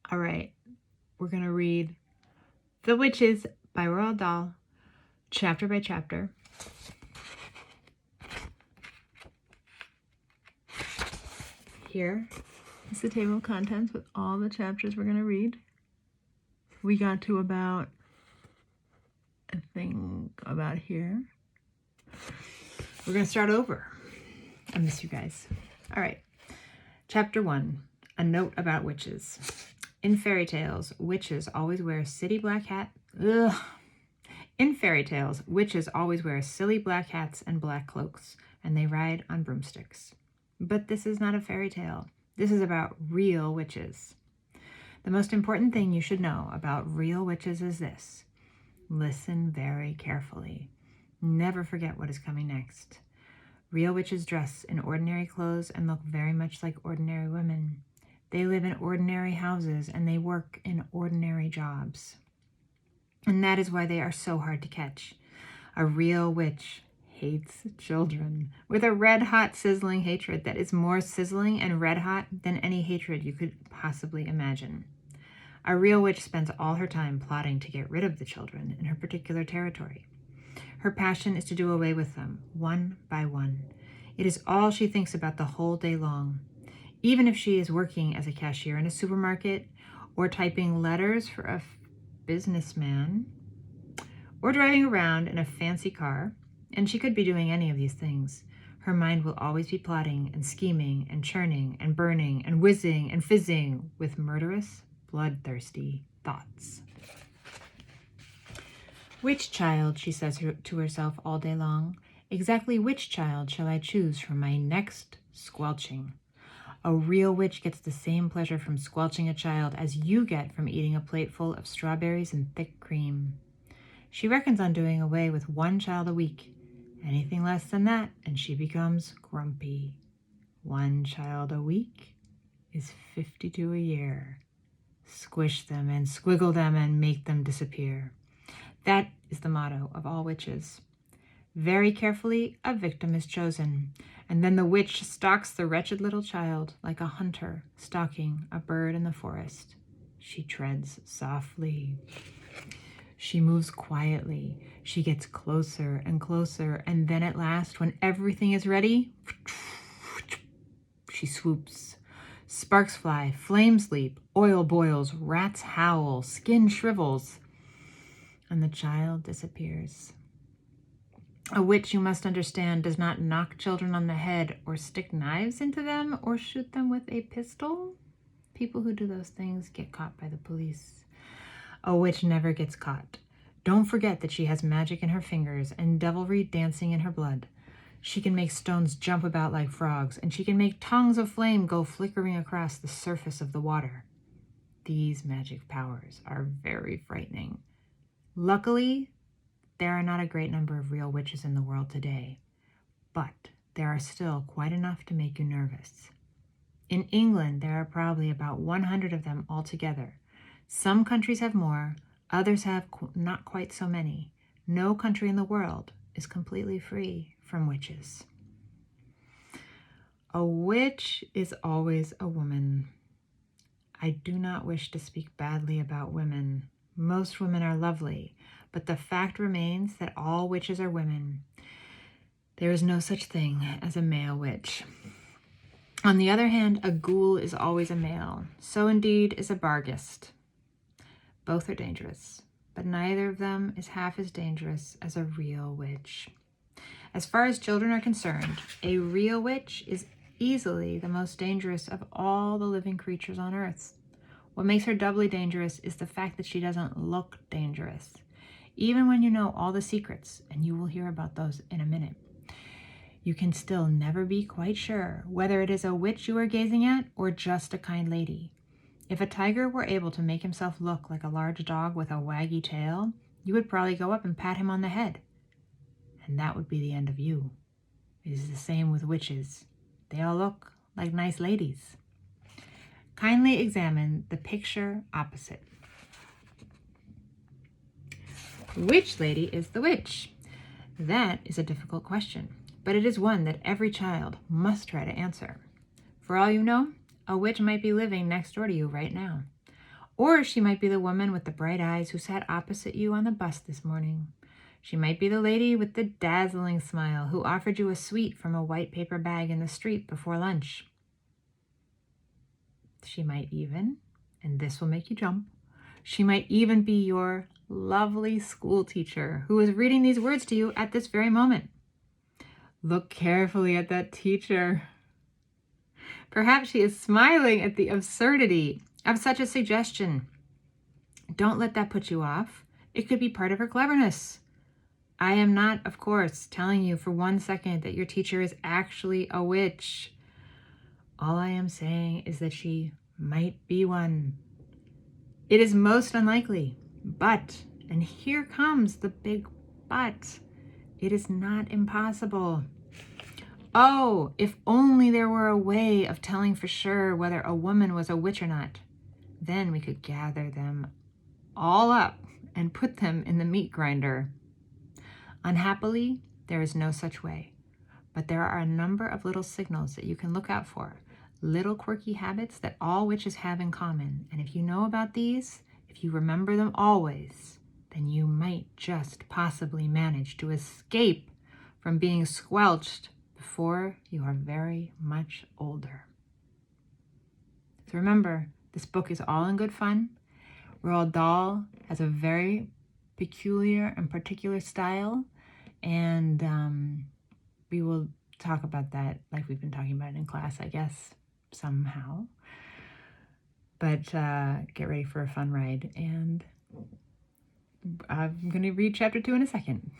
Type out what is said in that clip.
All right, we're going to read The Witches by Roald Dahl, chapter by chapter. Here is the table of contents with all the chapters we're going to read. We got to about, I think, about here. We're going to start over. I miss you guys. All right. Chapter 1, A Note About Witches. In fairy tales, witches always wear silly black hats and black cloaks, and they ride on broomsticks. But this is not a fairy tale. This is about real witches. The most important thing you should know about real witches is this. Listen very carefully. Never forget what is coming next. Real witches dress in ordinary clothes and look very much like ordinary women. They live in ordinary houses and they work in ordinary jobs. And that is why they are so hard to catch. A real witch hates children with a red-hot, sizzling hatred that is more sizzling and red-hot than any hatred you could possibly imagine. A real witch spends all her time plotting to get rid of the children in her particular territory. Her passion is to do away with them, one by one. It is all she thinks about the whole day long. Even if she is working as a cashier in a supermarket, or typing letters for a businessman, or driving around in a fancy car, and she could be doing any of these things, her mind will always be plotting and scheming and churning and burning and whizzing and fizzing with murderous, bloodthirsty thoughts. Which child, she says to herself all day long, exactly which child shall I choose for my next squelching? A real witch gets the same pleasure from squelching a child as you get from eating a plateful of strawberries and thick cream. She reckons on doing away with one child a week. Anything less than that, and she becomes grumpy. One child a week is 52 a year. Squish them and squiggle them and make them disappear. That is the motto of all witches. Very carefully, a victim is chosen, and then the witch stalks the wretched little child like a hunter stalking a bird in the forest. She treads softly. She moves quietly. She gets closer and closer, and then at last, when everything is ready, she swoops. Sparks fly, flames leap, oil boils, rats howl, skin shrivels, and the child disappears. A witch, you must understand, does not knock children on the head or stick knives into them or shoot them with a pistol. People who do those things get caught by the police. A witch never gets caught. Don't forget that she has magic in her fingers and devilry dancing in her blood. She can make stones jump about like frogs, and she can make tongues of flame go flickering across the surface of the water. These magic powers are very frightening. Luckily, there are not a great number of real witches in the world today, but there are still quite enough to make you nervous. In England, there are probably about 100 of them altogether. Some countries have more, others have not quite so many. No country in the world is completely free from witches. A witch is always a woman. I do not wish to speak badly about women. Most women are lovely, but the fact remains that all witches are women. There is no such thing as a male witch. On the other hand, a ghoul is always a male. So indeed is a Barghest. Both are dangerous, but neither of them is half as dangerous as a real witch. As far as children are concerned, a real witch is easily the most dangerous of all the living creatures on earth. What makes her doubly dangerous is the fact that she doesn't look dangerous. Even when you know all the secrets, and you will hear about those in a minute, you can still never be quite sure whether it is a witch you are gazing at or just a kind lady. If a tiger were able to make himself look like a large dog with a waggy tail, you would probably go up and pat him on the head. And that would be the end of you. It is the same with witches. They all look like nice ladies. Kindly examine the picture opposite. Which lady is the witch? That is a difficult question, but it is one that every child must try to answer. For all you know, a witch might be living next door to you right now. Or she might be the woman with the bright eyes who sat opposite you on the bus this morning. She might be the lady with the dazzling smile who offered you a sweet from a white paper bag in the street before lunch. She might even, and this will make you jump, she might even be your lovely school teacher who is reading these words to you at this very moment. Look carefully at that teacher. Perhaps she is smiling at the absurdity of such a suggestion. Don't let that put you off. It could be part of her cleverness. I am not, of course, telling you for 1 second that your teacher is actually a witch. All I am saying is that she might be one. It is most unlikely, but, and here comes the big but, it is not impossible. Oh, if only there were a way of telling for sure whether a woman was a witch or not. Then we could gather them all up and put them in the meat grinder. Unhappily, there is no such way, but there are a number of little signals that you can look out for, little quirky habits that all witches have in common. And if you know about these, if you remember them always, then you might just possibly manage to escape from being squelched before you are very much older. So remember, this book is all in good fun. Roald Dahl has a very peculiar and particular style, and we will talk about that like we've been talking about in class, I guess, somehow. But get ready for a fun ride, and I'm going to read chapter 2 in a second.